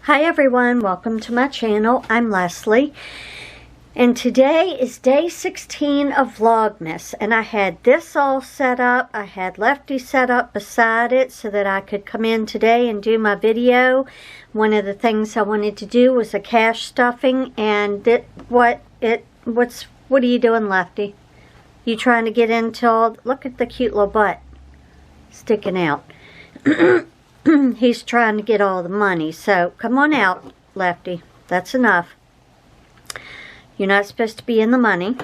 Hi everyone, welcome to my channel. I'm Leslie, and today is day 16 of Vlogmas, and I had this all set up. I had Lefty set up beside it so that I could come in today and do my video. One of the things I wanted to do was a cash stuffing, and what are you doing, Lefty? You trying to get into all, look at the cute little butt sticking out. He's trying to get all the money, so come on out, Lefty. That's enough. You're not supposed to be in the money.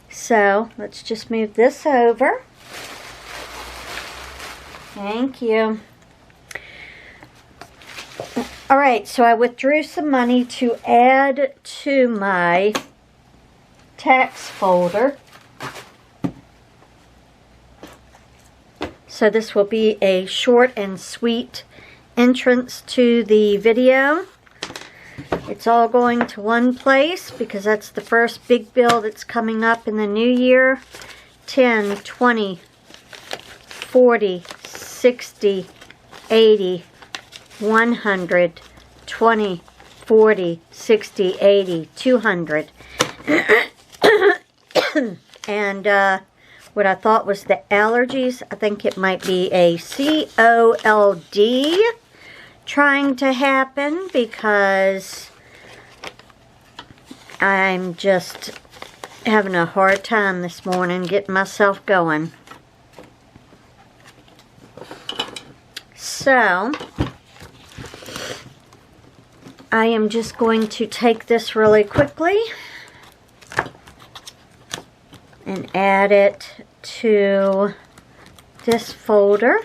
So let's just move this over. Thank you. Alright, so I withdrew some money to add to my tax folder. So this will be a short and sweet entrance to the video. It's all going to one place because that's the first big bill that's coming up in the new year. 10, 20, 40, 60, 80, 100, 20, 40, 60, 80, 200. And what I thought was the allergies, I think it might be a cold trying to happen because I'm just having a hard time this morning getting myself going. So, I am just going to take this really quickly and add it to this folder.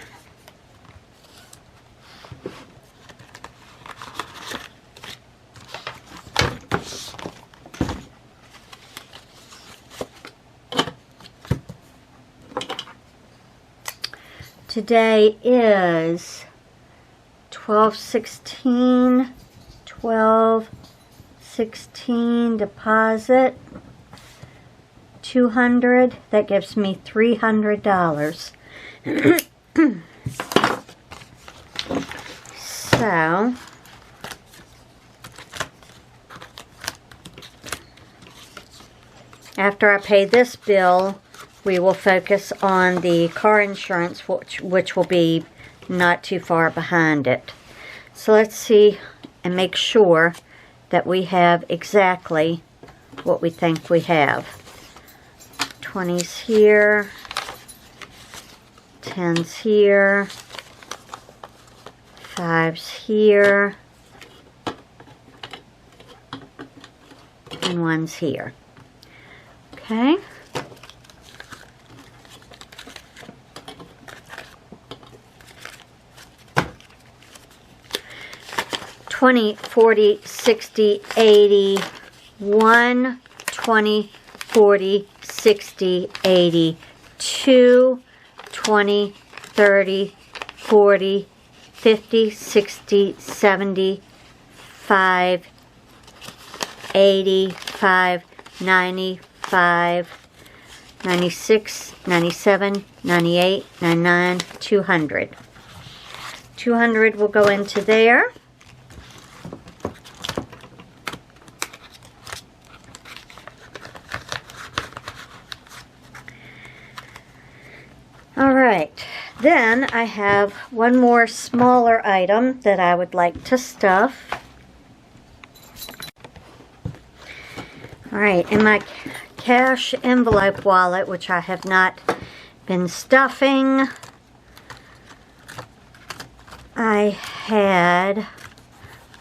Today is 12/16, 12/16 deposit. 200, that gives me $300. So, after I pay this bill, we will focus on the car insurance, which will be not too far behind it. So let's see and make sure that we have exactly what we think we have. 20s here, 10s here, 5s here, and 1s here. Okay. $20, $40, $60, $80, $1, $20, $40, $60, $80, $2, $20, $30, $40, $50, $60, $70, $5, $80, $5, $90, $5, $96, $97, $98, $99, $200. $200 will go into there. Alright, then I have one more smaller item that I would like to stuff. Alright, in my cash envelope wallet, which I have not been stuffing, I had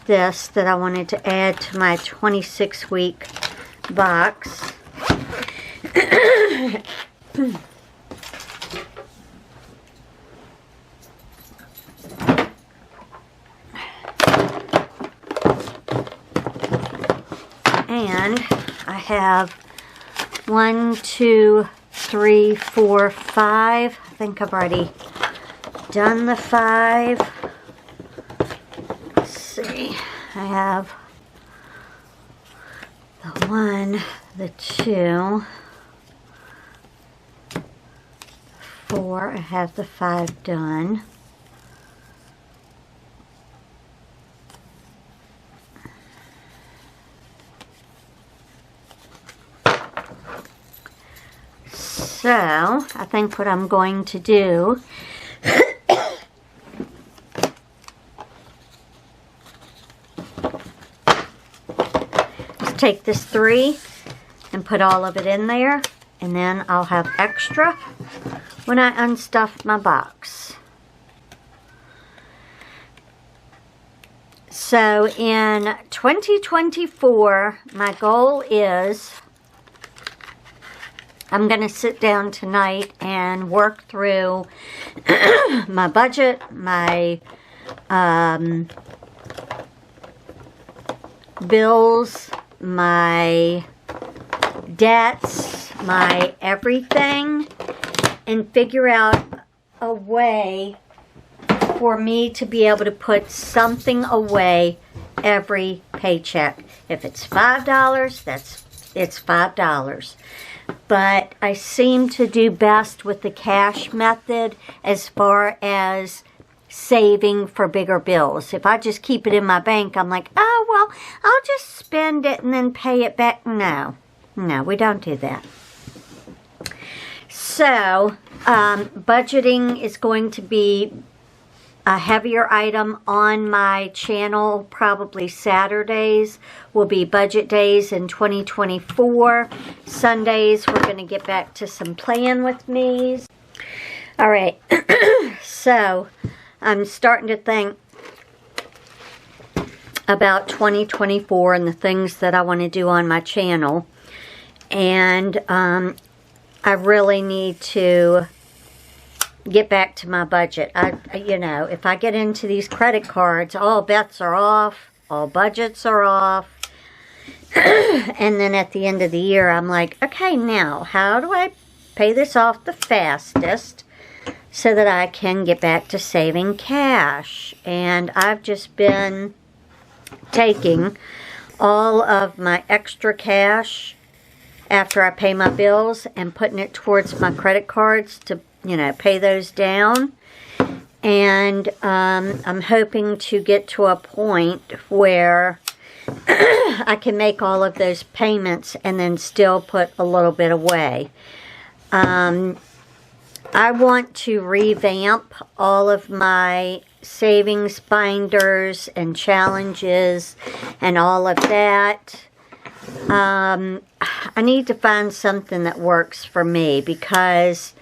this that I wanted to add to my 26-week box. And I have 1, 2, 3, 4, 5. I think I've already done the 5. Let's see. I have the 1, the 2, 4. I have the 5 done. So, I think what I'm going to do is take this 3 and put all of it in there, and then I'll have extra when I unstuff my box. So in 2024, my goal is I'm going to sit down tonight and work through my budget, my bills, my debts, my everything, and figure out a way for me to be able to put something away every paycheck. If it's $5, it's $5. But I seem to do best with the cash method as far as saving for bigger bills. If I just keep it in my bank, I'm like, oh, well, I'll just spend it and then pay it back. No, we don't do that. So, budgeting is going to be a heavier item on my channel. Probably Saturdays will be budget days in 2024. Sundays, we're going to get back to some playing with me's. All right, so I'm starting to think about 2024 and the things that I want to do on my channel. And I really need to get back to my budget. You know, if I get into these credit cards, all bets are off, all budgets are off. And then at the end of the year, I'm like, okay, now, how do I pay this off the fastest so that I can get back to saving cash? And I've just been taking all of my extra cash after I pay my bills and putting it towards my credit cards to, you know, pay those down. And I'm hoping to get to a point where I can make all of those payments and then still put a little bit away. I want to revamp all of my savings binders and challenges and all of that. I need to find something that works for me, because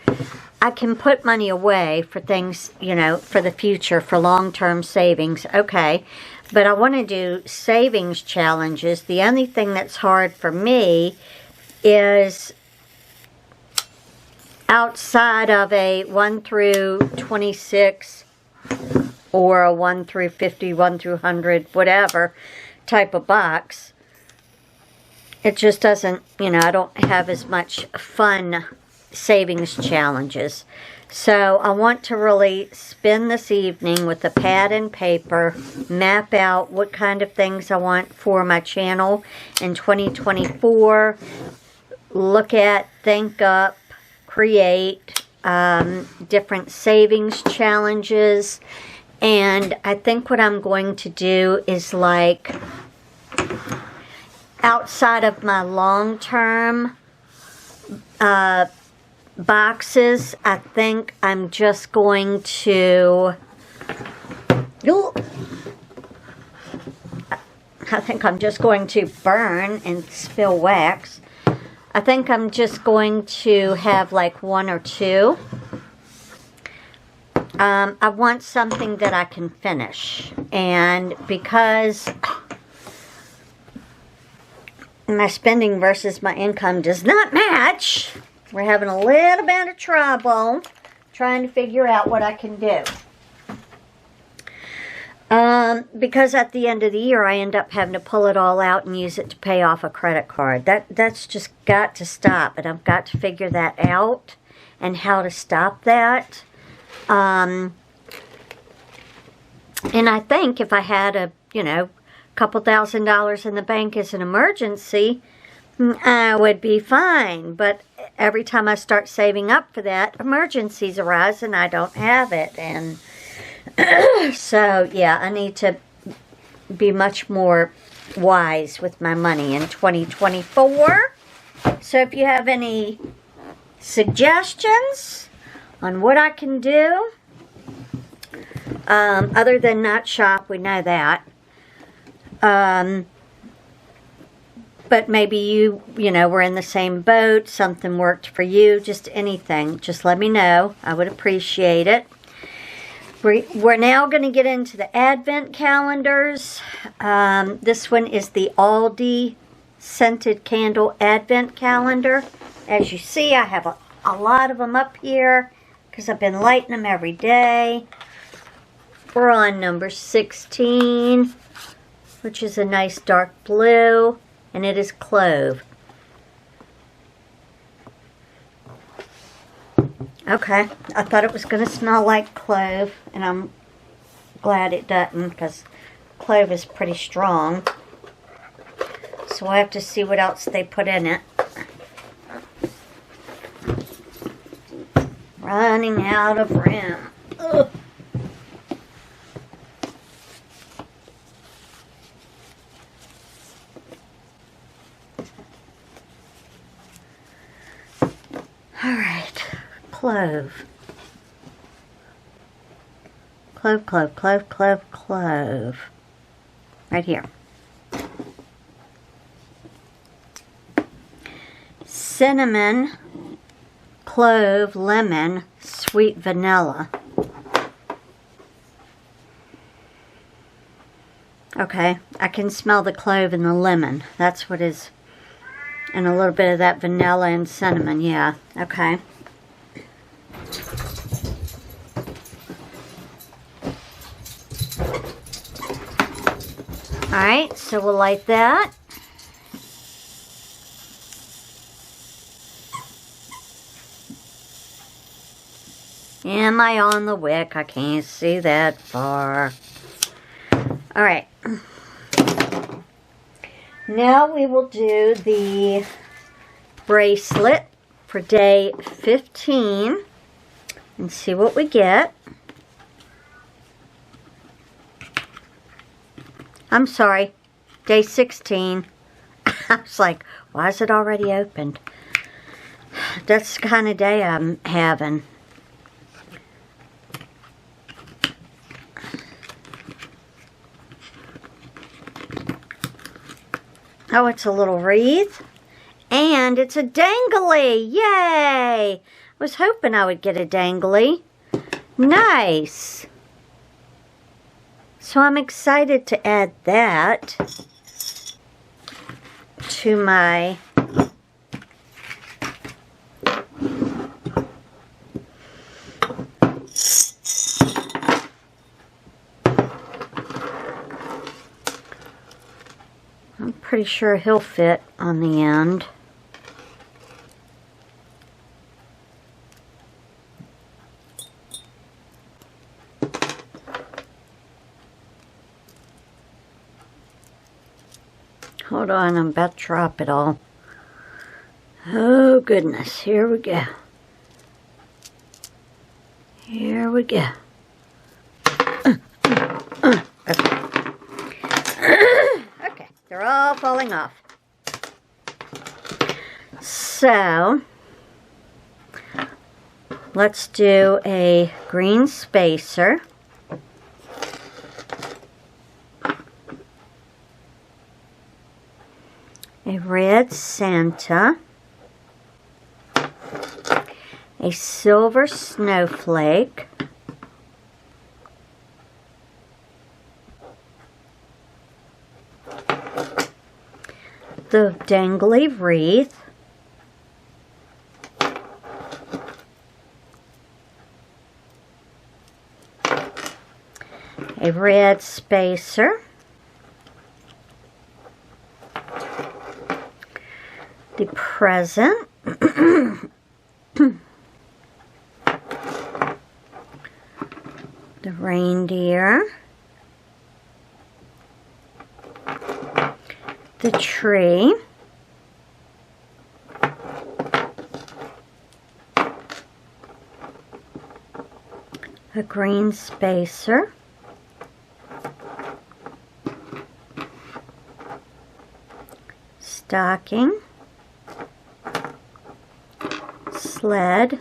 I can put money away for things, you know, for the future, for long-term savings. Okay, but I want to do savings challenges. The only thing that's hard for me is outside of a 1 through 26 or a 1 through 50, 1 through 100, whatever type of box. It just doesn't, you know, I don't have as much fun savings challenges. So I want to really spend this evening with a pad and paper, map out what kind of things I want for my channel in 2024, look at, think up, create different savings challenges. And I think what I'm going to do is, like, outside of my long-term boxes, I think I'm just going to burn and spill wax. I think I'm just going to have like 1 or 2. I want something that I can finish, and because my spending versus my income does not match, we're having a little bit of trouble trying to figure out what I can do. Because at the end of the year, I end up having to pull it all out and use it to pay off a credit card. That's just got to stop, and I've got to figure that out and how to stop that. And I think if I had a, you know, couple $1,000s in the bank as an emergency, I would be fine. But every time I start saving up for that, emergencies arise and I don't have it. And so, yeah, I need to be much more wise with my money in 2024. So if you have any suggestions on what I can do. Other than not shop, we know that. But maybe you know, we're in the same boat. Something worked for you. Just anything. Just let me know. I would appreciate it. We're now going to get into the Advent calendars. This one is the Aldi Scented Candle Advent Calendar. As you see, I have a lot of them up here because I've been lighting them every day. We're on number 16, which is a nice dark blue, and it is clove. Okay, I thought it was going to smell like clove, and I'm glad it doesn't, because clove is pretty strong. So we'll have to see what else they put in it. Running out of room. Ugh. Alright, clove. Clove, clove, clove, clove, clove. Right here. Cinnamon, clove, lemon, sweet vanilla. Okay, I can smell the clove and the lemon. That's what is... And a little bit of that vanilla and cinnamon, yeah. Okay. Alright, so we'll light that. Am I on the wick? I can't see that far. Alright. Now we will do the bracelet for day 15 and see what we get. I'm sorry, day 16. I was like, why is it already opened? That's the kind of day I'm having. Oh, it's a little wreath. And it's a dangly. Yay! I was hoping I would get a dangly. Nice. So I'm excited to add that to my pretty sure he'll fit on the end. Hold on, I'm about to drop it all. Oh goodness, here we go. Here we go. Okay. Okay, they're all falling off. So, let's do a green spacer. A red Santa. A silver snowflake. The dangly wreath. A red spacer. The present. The reindeer. The tree. A green spacer. Stocking. sled.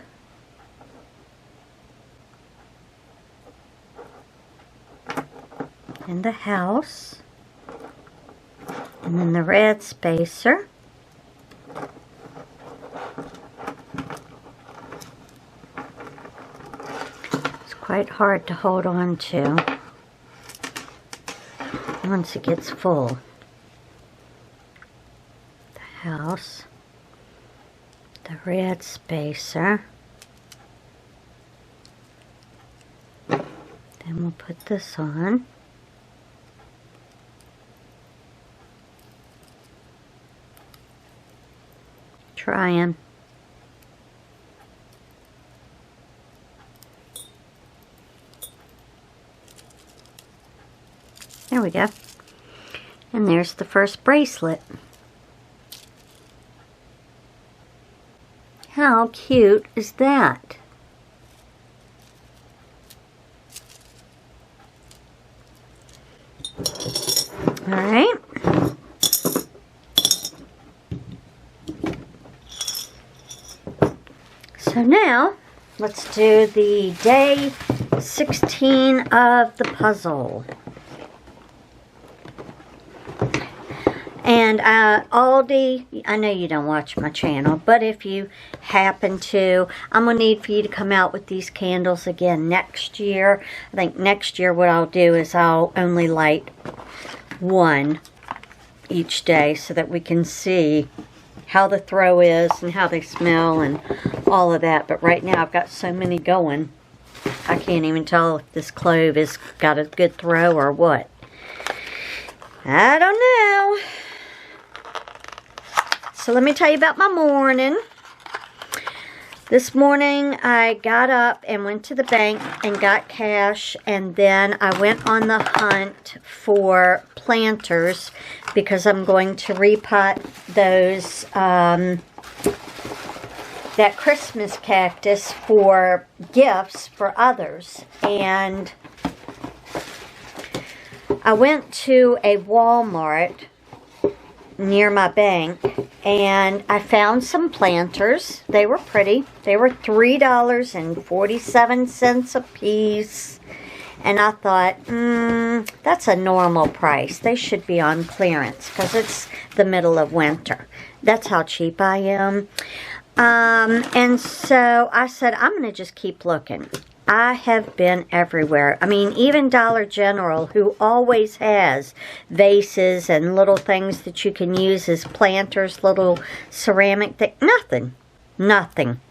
And the house. And then the red spacer. It's quite hard to hold on to once it gets full. The house. The red spacer. Then we'll put this on. Trying. There we go. And there's the first bracelet. How cute is that? All right. So now, let's do the day 16 of the puzzle. And Aldi, I know you don't watch my channel, but if you happen to, I'm going to need for you to come out with these candles again next year. I think next year what I'll do is I'll only light one each day so that we can see how the throw is and how they smell and all of that. But right now I've got so many going, I can't even tell if this clove has got a good throw or what. I don't know. So let me tell you about my morning. This morning I got up and went to the bank and got cash, and then I went on the hunt for planters because I'm going to repot those, that Christmas cactus for gifts for others. And I went to a Walmart near my bank and I found some planters. They were pretty. They were $3.47 a piece. And I thought, that's a normal price. They should be on clearance because it's the middle of winter. That's how cheap I am. And so I said, I'm going to just keep looking. I have been everywhere. I mean, even Dollar General, who always has vases and little things that you can use as planters, little ceramic thing. Nothing.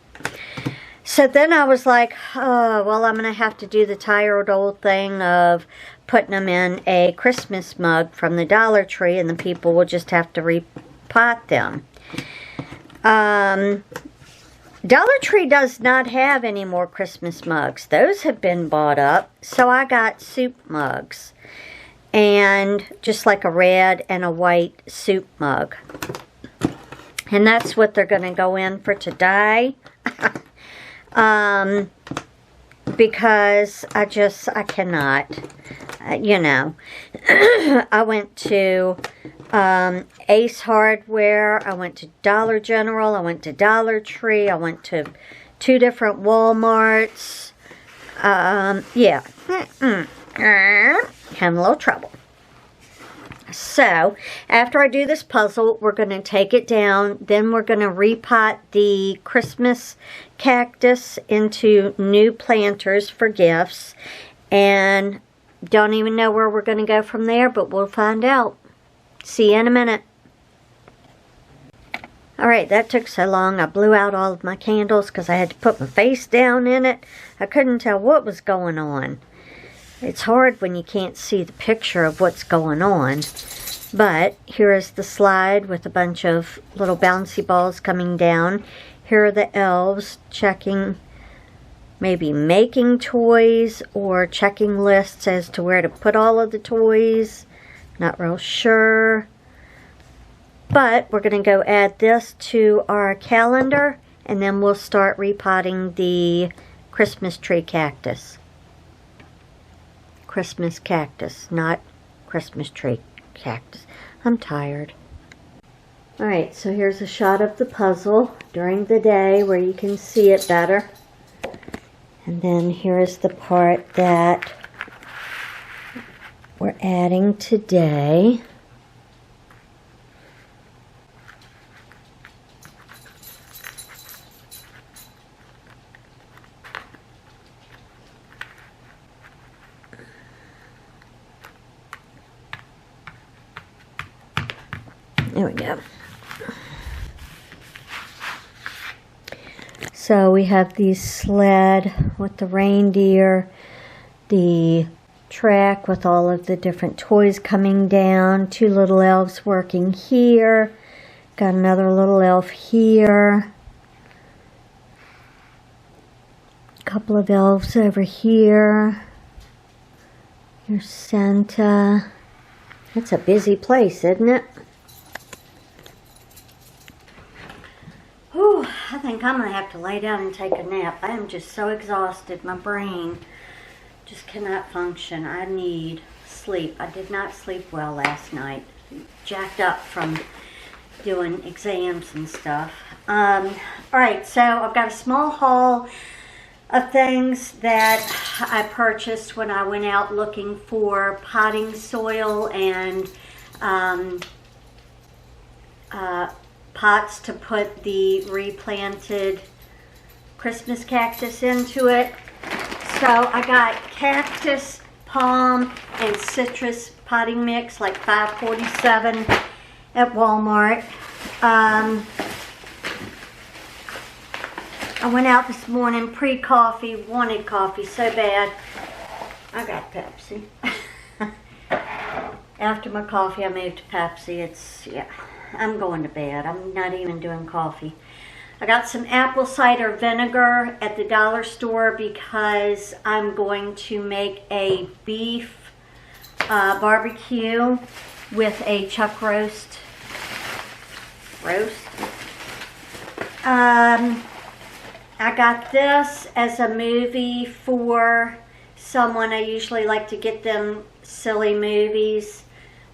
So then I was like, oh, well, I'm going to have to do the tired old thing of putting them in a Christmas mug from the Dollar Tree, and the people will just have to repot them. Dollar Tree does not have any more Christmas mugs. Those have been bought up. So I got soup mugs. And just like a red and a white soup mug. And that's what they're going to go in for today. Because I cannot. You know. I went to Ace Hardware, I went to Dollar General, I went to Dollar Tree, I went to 2 different Walmarts. Yeah. Having a little trouble. So, after I do this puzzle, we're going to take it down. Then we're going to repot the Christmas cactus into new planters for gifts. And don't even know where we're going to go from there, but we'll find out. See you in a minute. Alright, that took so long. I blew out all of my candles because I had to put my face down in it. I couldn't tell what was going on. It's hard when you can't see the picture of what's going on. But here is the slide with a bunch of little bouncy balls coming down. Here are the elves checking, maybe making toys or checking lists as to where to put all of the toys. Not real sure. But we're going to go add this to our calendar, and then we'll start repotting the Christmas tree cactus. Christmas cactus, not Christmas tree cactus. I'm tired. Alright, so here's a shot of the puzzle during the day where you can see it better. And then here is the part that we're adding today. There we go. So we have the sled with the reindeer, the track with all of the different toys coming down, 2 little elves working here, got another little elf here, a couple of elves over here, here's Santa. It's a busy place, isn't it? Whew, I think I'm going to have to lay down and take a nap. I am just so exhausted. My brain just cannot function. I need sleep. I did not sleep well last night. Jacked up from doing exams and stuff. Alright, so I've got a small haul of things that I purchased when I went out looking for potting soil and pots to put the replanted Christmas cactus into it. So I got cactus, palm, and citrus potting mix, like $5.47 at Walmart. I went out this morning pre-coffee, wanted coffee so bad. I got Pepsi. After my coffee, I moved to Pepsi. Yeah. I'm going to bed. I'm not even doing coffee. I got some apple cider vinegar at the dollar store because I'm going to make a beef barbecue with a chuck roast. I got this as a movie for someone. I usually like to get them silly movies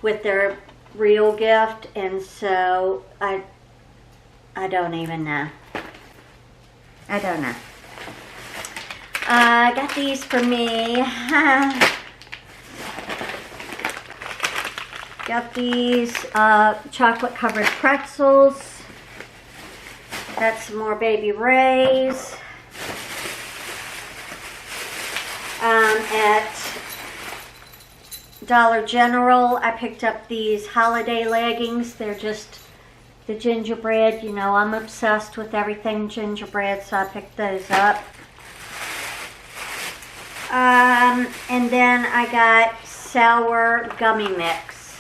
with their real gift, and so I don't even know. I don't know. I got these for me. Got these chocolate covered pretzels. Got some more Baby Ray's. At Dollar General, I picked up these holiday leggings. They're just the gingerbread. You know, I'm obsessed with everything gingerbread, so I picked those up. And then I got sour gummy mix.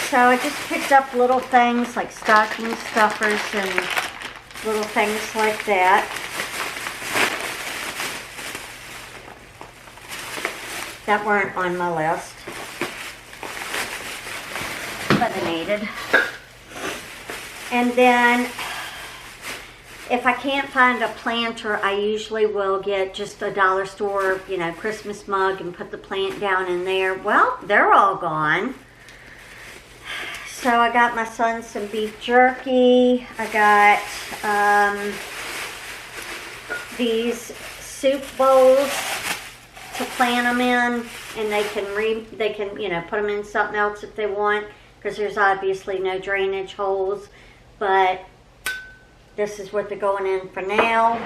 So I just picked up little things like stocking stuffers and little things like that. That weren't on my list, but I needed. And then, if I can't find a planter, I usually will get just a dollar store, you know, Christmas mug and put the plant down in there. Well, they're all gone. So I got my son some beef jerky. I got these soup bowls to plant them in, and they can you know, put them in something else if they want, because there's obviously no drainage holes, but this is what they're going in for now,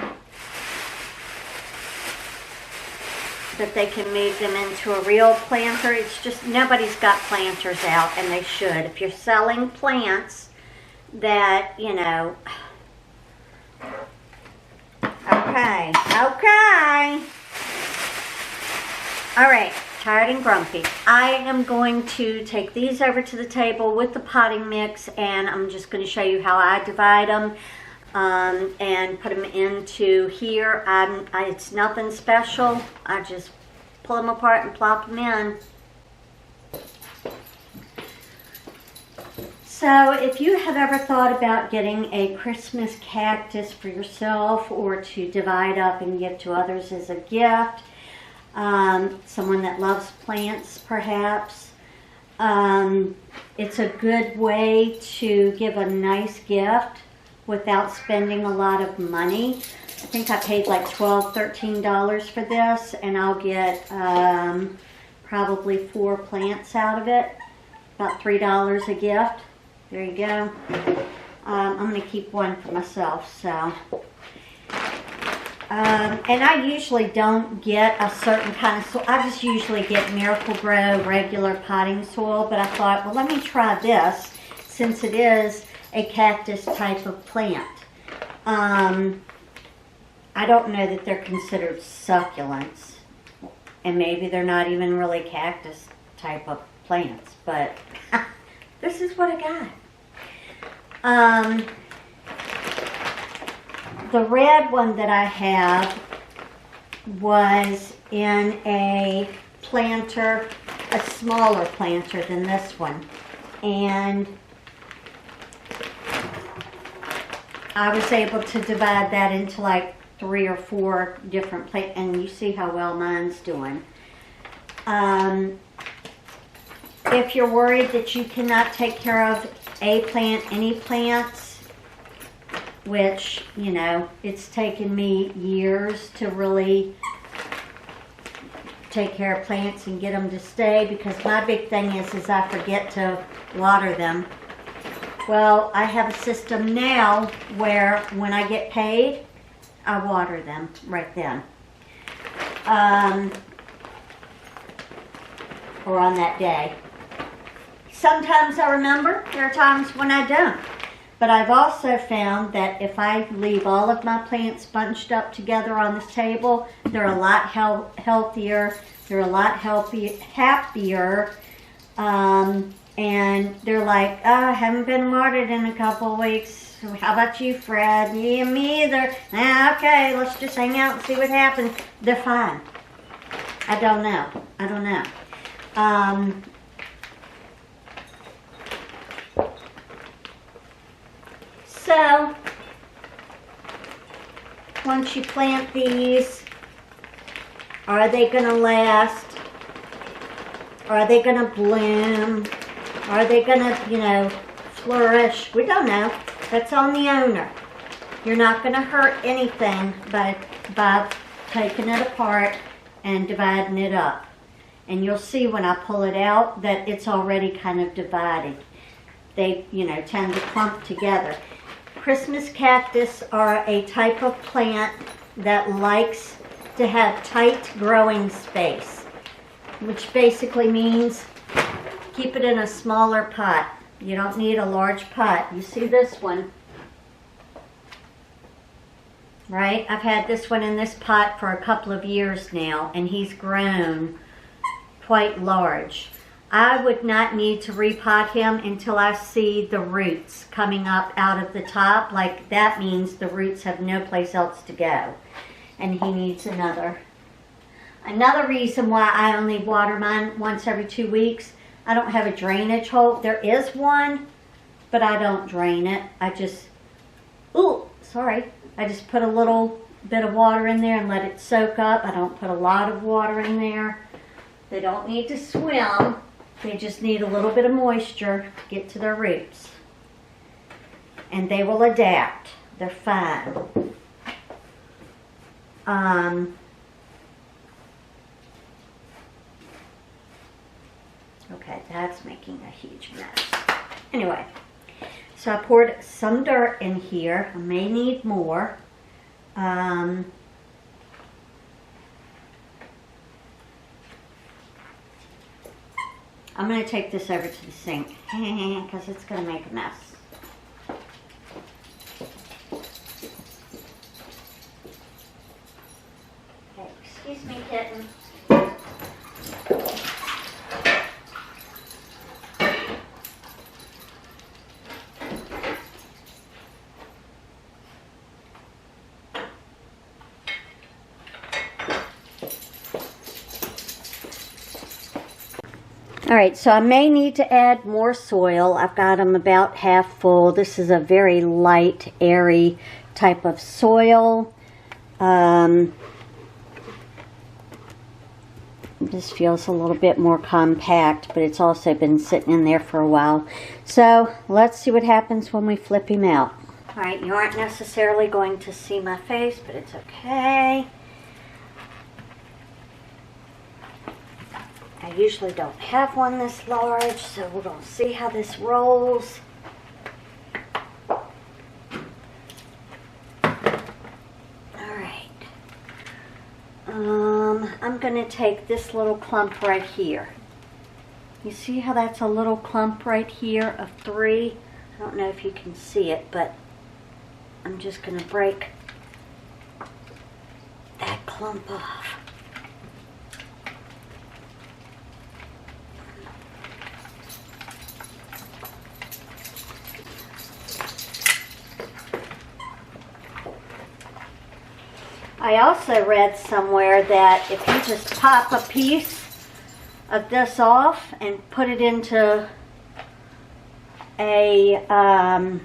that they can move them into a real planter. It's just nobody's got planters out, and they should. If you're selling plants that, you know, okay. Alright, tired and grumpy. I am going to take these over to the table with the potting mix, and I'm just going to show you how I divide them and put them into here. It's nothing special. I just pull them apart and plop them in. So if you have ever thought about getting a Christmas cactus for yourself or to divide up and give to others as a gift, someone that loves plants perhaps, It's a good way to give a nice gift without spending a lot of money. I think I paid like $12, $13 for this, and I'll get probably 4 plants out of it. About $3 a gift. There you go. I'm going to keep one for myself, so. And I usually don't get a certain kind of soil. I just usually get Miracle-Gro regular potting soil, but I thought, well, let me try this since it is a cactus type of plant. I don't know that they're considered succulents, and maybe they're not even really cactus type of plants, but this is what I got. The red one that I have was in a planter, a smaller planter than this one. And I was able to divide that into like 3 or 4 different plants. And you see how well mine's doing. If you're worried that you cannot take care of a plant, any plants, which, you know, it's taken me years to really take care of plants and get them to stay, because my big thing is I forget to water them. Well, I have a system now where when I get paid, I water them right then. Or on that day. Sometimes I remember, there are times when I don't. But I've also found that if I leave all of my plants bunched up together on this table, they're a lot healthier, they're a lot happier, and they're like, oh, I haven't been watered in a couple of weeks. How about you, Fred? Yeah, me either. Okay, let's just hang out and see what happens. They're fine. I don't know. I don't know. So, once you plant these, are they going to last? Are they going to bloom? Are they going to, you know, flourish? We don't know. That's on the owner. You're not going to hurt anything by taking it apart and dividing it up. And you'll see when I pull it out that it's already kind of divided. They, you know, tend to clump together. Christmas cactus are a type of plant that likes to have tight growing space, which basically means keep it in a smaller pot. You don't need a large pot. You see this one, right? I've had this one in this pot for a couple of years now, and he's grown quite large. I would not need to repot him until I see the roots coming up out of the top. Like, that means the roots have no place else to go. And he needs another. Another reason why I only water mine once every 2 weeks, I don't have a drainage hole. There is one, but I don't drain it. I just, I just put a little bit of water in there and let it soak up. I don't put a lot of water in there. They don't need to swim. They just need a little bit of moisture to get to their roots. And they will adapt. They're fine. Okay, that's making a huge mess. Anyway, so I poured some dirt in here. I may need more. I'm going to take this over to the sink because it's going to make a mess. Okay, excuse me, kitten. Alright, so I may need to add more soil. I've got them about half full. This is a very light, airy type of soil. This feels a little bit more compact, but it's also been sitting in there for a while. So let's see what happens when we flip him out. All right, you aren't necessarily going to see my face, but it's okay. I usually don't have one this large, so we're going to see how this rolls. I'm going to take this little clump right here. You see how that's a little clump right here of 3? I don't know if you can see it, but I'm just going to break that clump off. I also read somewhere that if you just pop a piece of this off and put it into a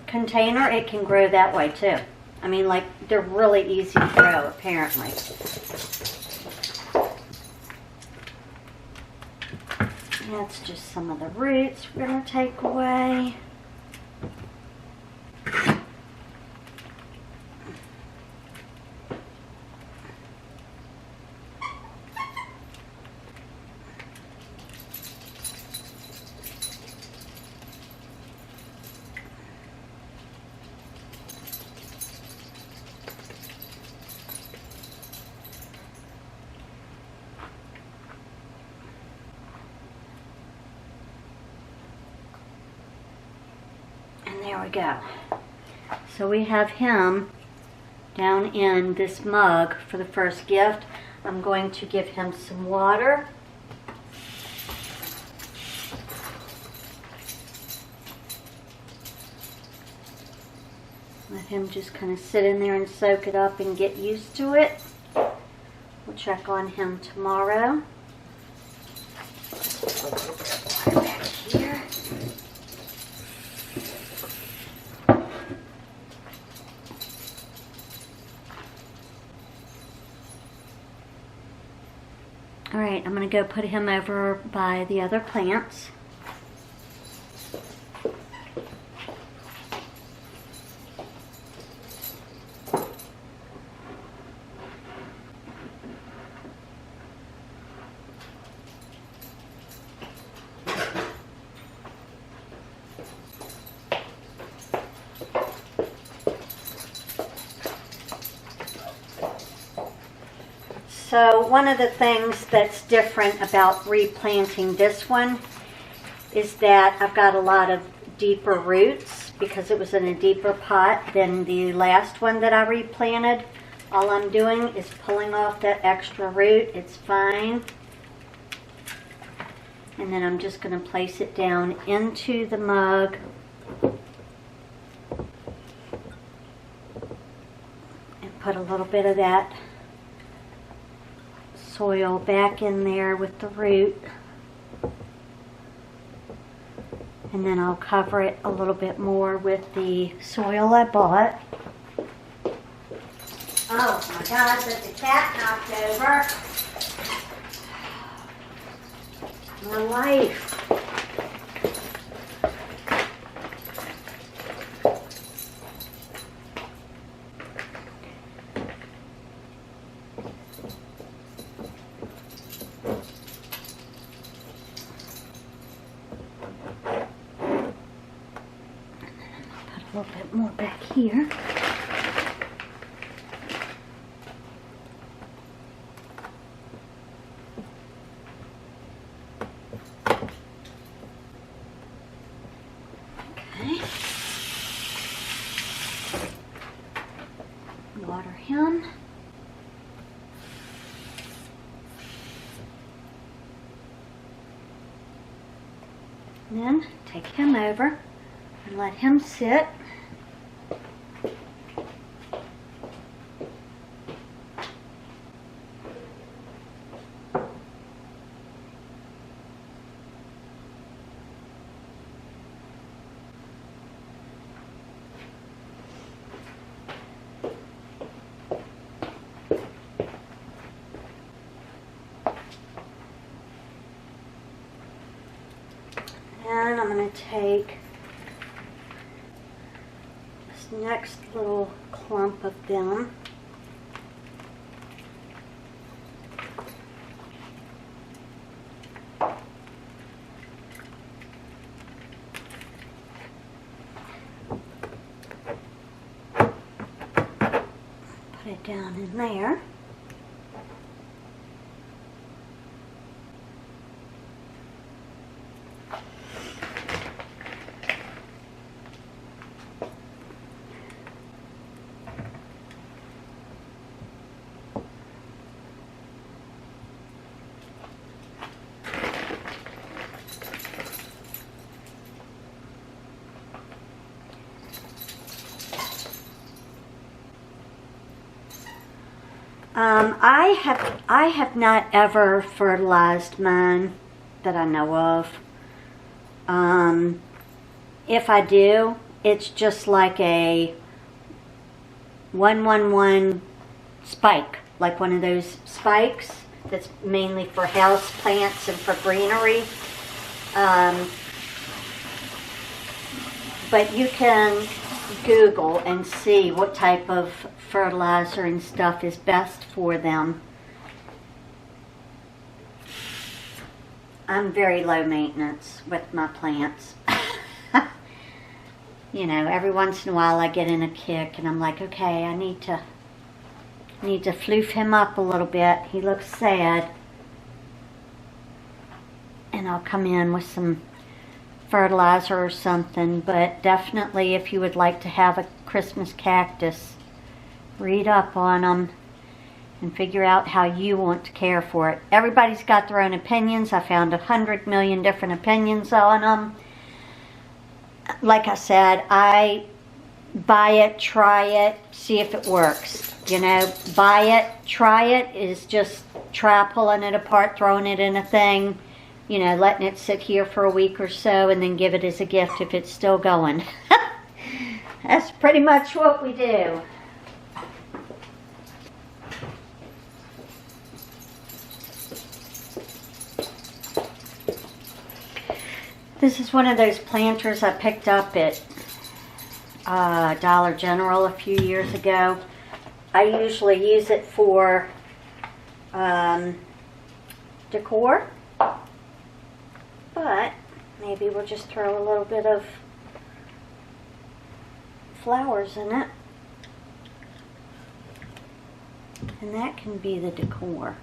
container, it can grow that way too. I mean, like, they're really easy to grow, apparently. That's just some of the roots we're going to take away. There we go. So we have him down in this mug for the first gift. I'm going to give him some water. Let him just kind of sit in there and soak it up and get used to it. We'll check on him tomorrow. Water back here. All right, I'm going to go put him over by the other plants. So one of the things that's different about replanting this one is that I've got a lot of deeper roots because it was in a deeper pot than the last one that I replanted. All I'm doing is pulling off that extra root. It's fine. And then I'm just going to place it down into the mug. And put a little bit of that soil back in there with the root, and then I'll cover it a little bit more with the soil I bought. Oh my God, that the cat knocked over. My life. A little bit more back here. Okay. Water him. And then take him over and let him sit. going to take this next little clump of them. Put it down in there. I have not ever fertilized mine that I know of. If I do, it's just like a 1-1-1 spike, like one of those spikes that's mainly for house plants and for greenery. But you can Google and see what type of fertilizer and stuff is best for them. I'm very low maintenance with my plants. You know, every once in a while I get in a kick and I'm like, okay, I need to floof him up a little bit. He looks sad. And I'll come in with some fertilizer or something. But definitely, if you would like to have a Christmas cactus, read up on them and figure out how you want to care for it. Everybody's got their own opinions. I found 100 million different opinions on them. Like I said, I buy it, try it, see if it works. You know, buy it, try it is just try pulling it apart, throwing it in a thing, you know, letting it sit here for a week or so, and then give it as a gift if it's still going. That's pretty much what we do. This is one of those planters I picked up at Dollar General a few years ago. I usually use it for decor, but maybe we'll just throw a little bit of flowers in it, and that can be the decor.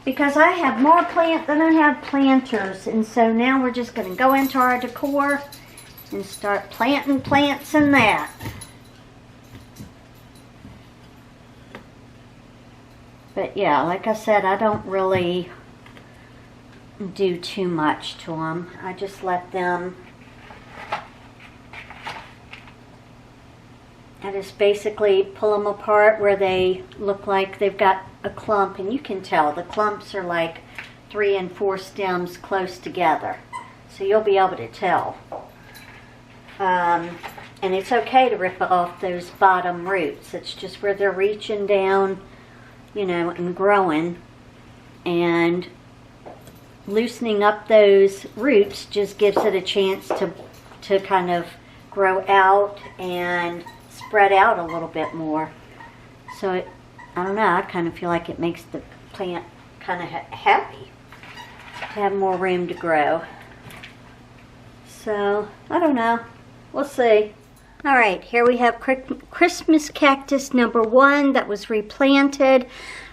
Because I have more plant than I have planters, and so now we're just going to go into our decor and start planting plants in that. But yeah, like I said, I don't really do too much to them. I just let them, I just basically pull them apart where they look like they've got a clump, and you can tell the clumps are like 3 and 4 stems close together, so you'll be able to tell. And it's okay to rip off those bottom roots. It's just where they're reaching down, you know, and growing, and loosening up those roots just gives it a chance to kind of grow out and spread out a little bit more. So I don't know, I kind of feel like it makes the plant kind of happy to have more room to grow. So, I don't know. We'll see. Alright, here we have Christmas cactus number 1 that was replanted.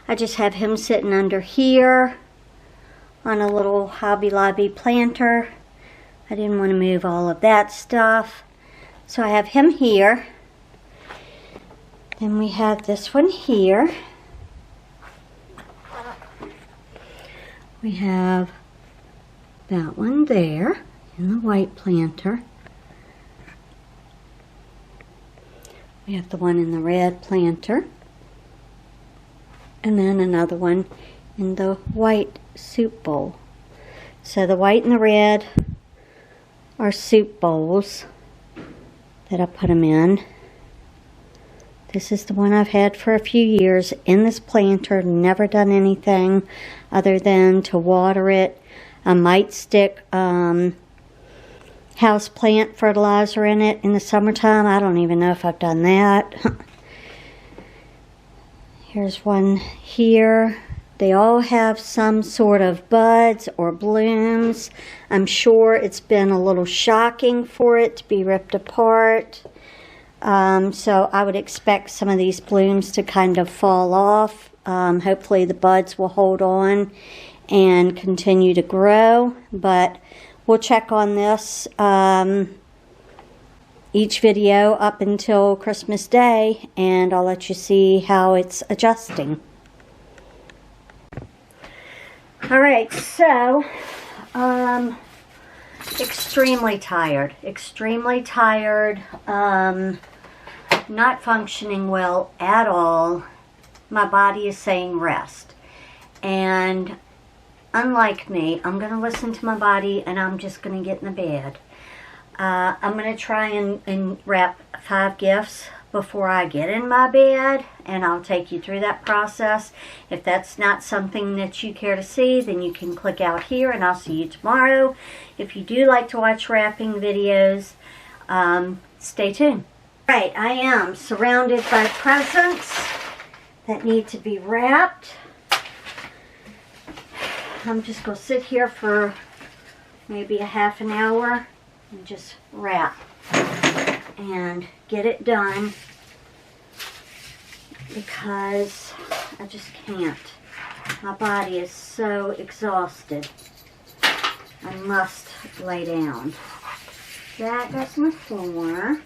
I just have him sitting under here on a little Hobby Lobby planter. I didn't want to move all of that stuff. So I have him here. Then we have this one here. We have that one there in the white planter. We have the one in the red planter. And then another one in the white soup bowl. So the white and the red are soup bowls that I put them in. This is the one I've had for a few years in this planter. Never done anything other than to water it. I might stick house plant fertilizer in it in the summertime. I don't even know if I've done that. Here's one here. They all have some sort of buds or blooms. I'm sure it's been a little shocking for it to be ripped apart. So I would expect some of these blooms to kind of fall off. Hopefully the buds will hold on and continue to grow. But we'll check on this each video up until Christmas Day, and I'll let you see how it's adjusting. Alright, so extremely tired, not functioning well at all. My body is saying rest, and unlike me, I'm going to listen to my body and I'm just going to get in the bed. I'm going to try and wrap 5 gifts before I get in my bed, and I'll take you through that process. If that's not something that you care to see, then you can click out here and I'll see you tomorrow. If you do like to watch wrapping videos, stay tuned. Right, I am surrounded by presents that need to be wrapped. I'm just going to sit here for maybe a half an hour and just wrap and get it done, because I just can't. My body is so exhausted. I must lay down. That goes on the floor.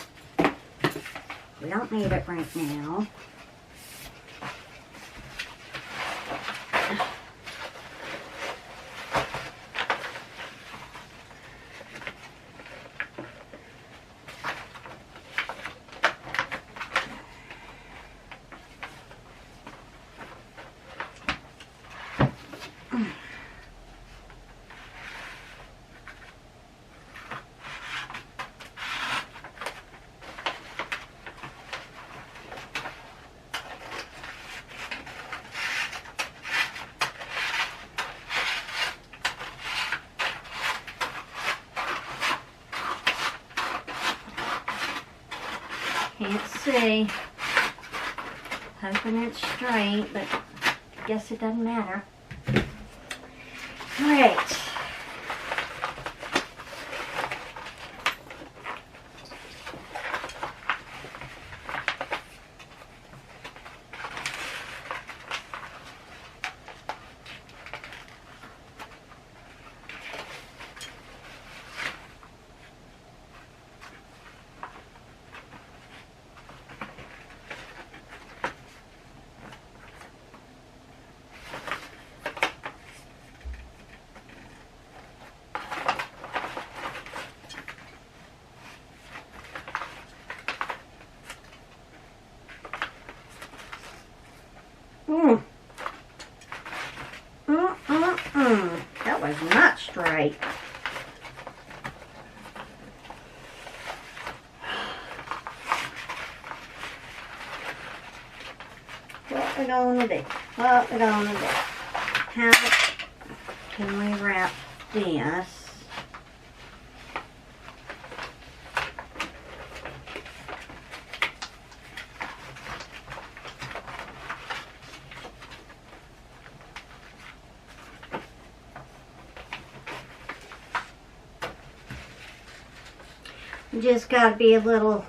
We don't need it right now. Can't see. Hoping it's straight, but I guess it doesn't matter. Alright. That was not straight. What we gonna do? What we gonna do? How can we wrap this? You just got to be a little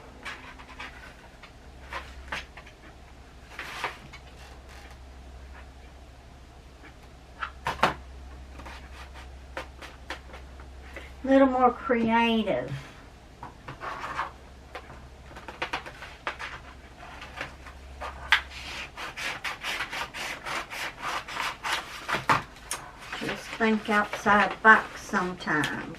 more creative. Just think outside the box sometimes.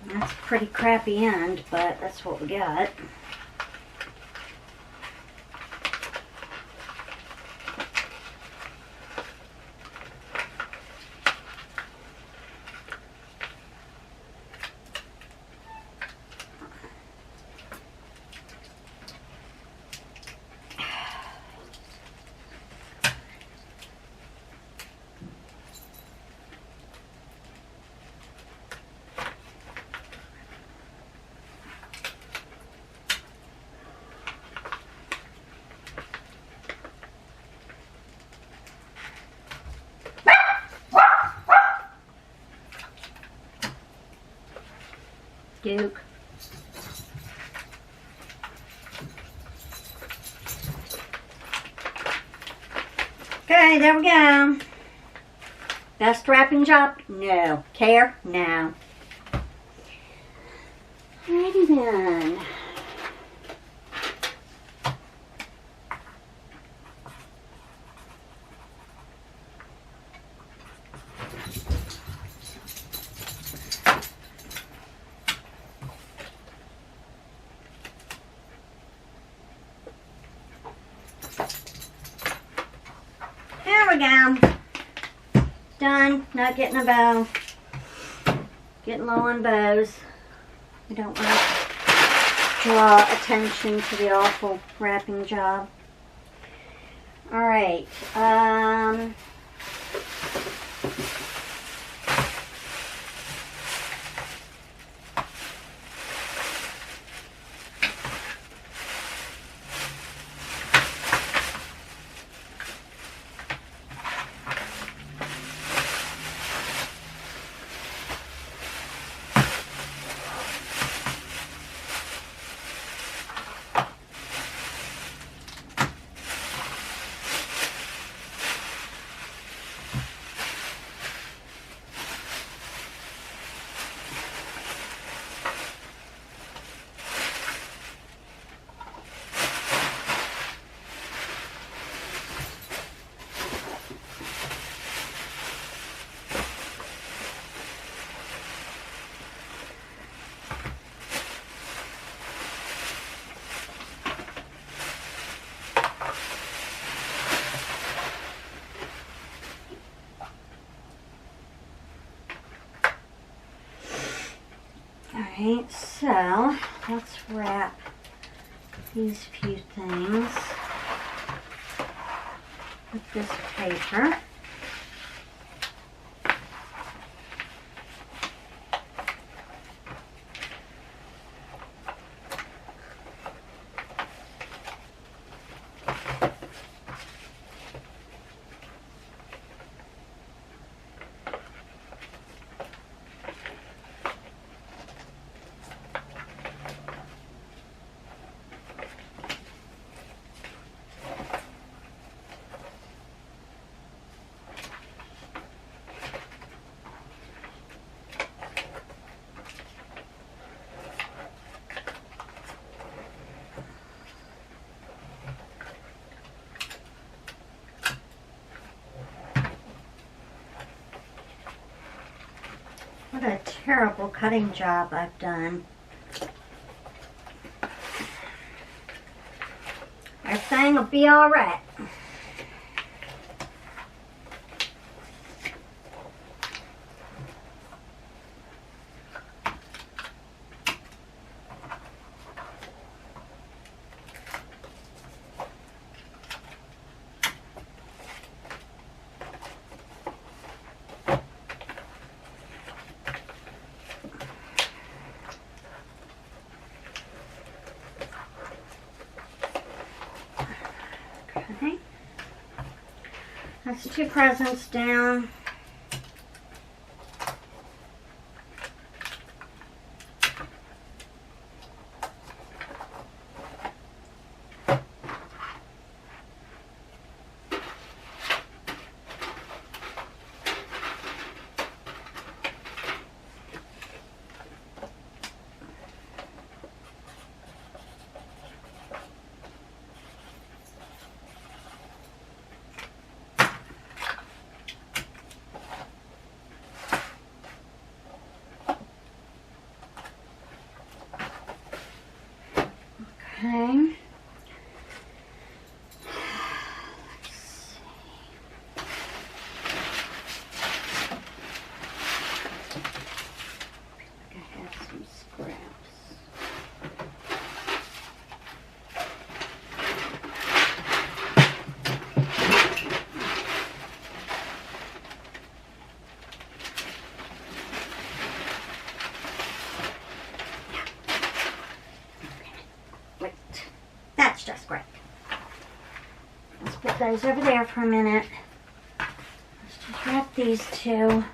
That's a pretty crappy end, but that's what we got. Duke. Okay, there we go. Best wrapping job? No. Care? No. Alrighty then. There we go. Done. Not getting a bow. Getting low on bows. I don't want to draw attention to the awful wrapping job. Alright. Alright, so let's wrap these few things with this paper. What a terrible cutting job I've done. Everything will be all right. Okay. That's 2 presents down. Okay. That's just great. Let's put those over there for a minute. Let's just wrap these two.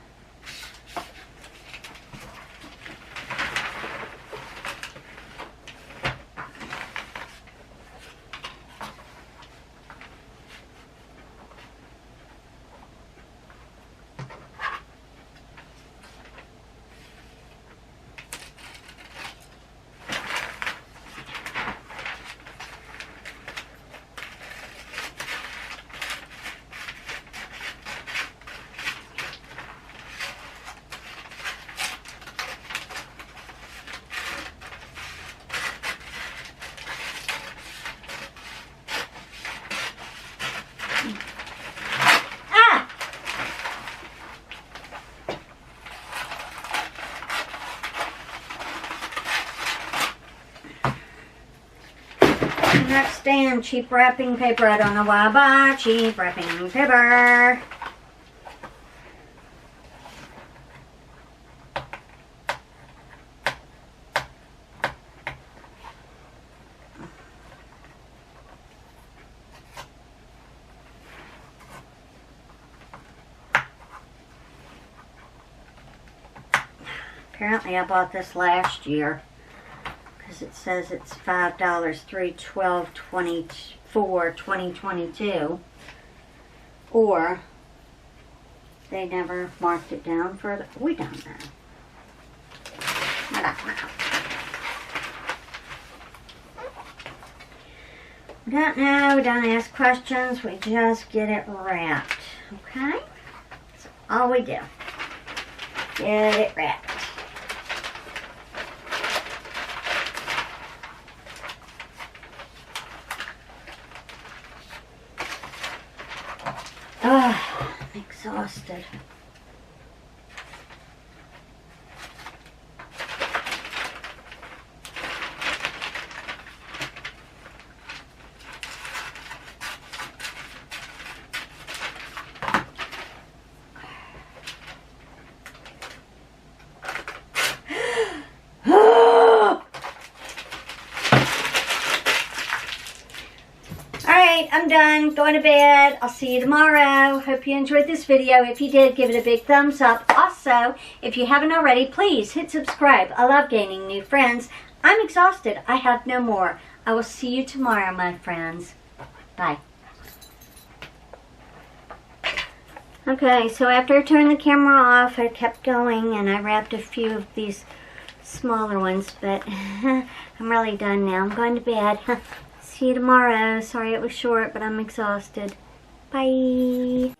Next stand, cheap wrapping paper. I don't know why I buy cheap wrapping paper. Apparently I bought this last year. It says it's $5, $3/12/24, 2022, or they never marked it down further. We don't know. I don't know. We don't know. We don't ask questions. We just get it wrapped. Okay? That's all we do. Get it wrapped. I'm exhausted. I'm done. Going to bed. I'll see you tomorrow. Hope you enjoyed this video. If you did, give it a big thumbs up. Also, if you haven't already, please hit subscribe. I love gaining new friends. I'm exhausted. I have no more. I will see you tomorrow, my friends. Bye. Okay, so after I turned the camera off, I kept going and I wrapped a few of these smaller ones, but I'm really done now. I'm going to bed. See you tomorrow. Sorry it was short, but I'm exhausted. Bye.